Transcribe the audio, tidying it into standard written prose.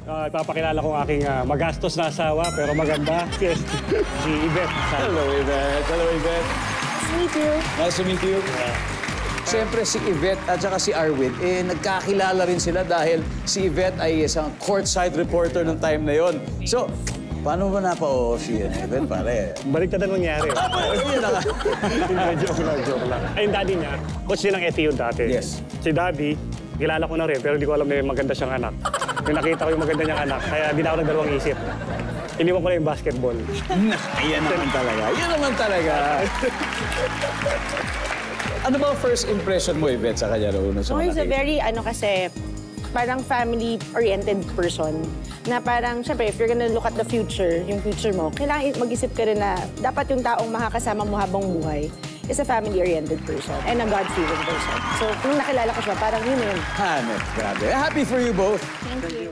Ipapakilala ko ang aking magastos na asawa pero maganda. Yes. Si Yvette. Hello, Yvette. Hello, Yvette. Nice to meet you. Nice to meet you. Siyempre, si Yvette at saka si Arwin, nagkakilala rin sila dahil si Yvette ay isang courtside reporter ng time na yon. So, paano ba napa-off si Yvette, pare? Baliktad na nangyari. Yun na nga. Joke lang. Ay, yung daddy niya, coach din ng FEU dati. Yes. Si daddy, kilala ko na rin, pero hindi ko alam na maganda siyang anak. May nakita ko yung maganda niyang anak, kaya hindi na ako nagdalawang isip. Iniwan ko na yung basketball. Ayan naman talaga. Yan naman talaga. Ano ba ang first impression mo, Yvette, sa kanya noon? Oh, he's a very, kasi, parang family-oriented person. Na parang, syempre, if you're gonna look at the future, yung future mo, kailangan mag-isip ka rin na dapat yung taong makakasama mo habang buhay is a family-oriented person and a God-fearing person. So, kung nakilala ko siya, parang yun yun. Hanep, grabe. Happy for you both. Thank you.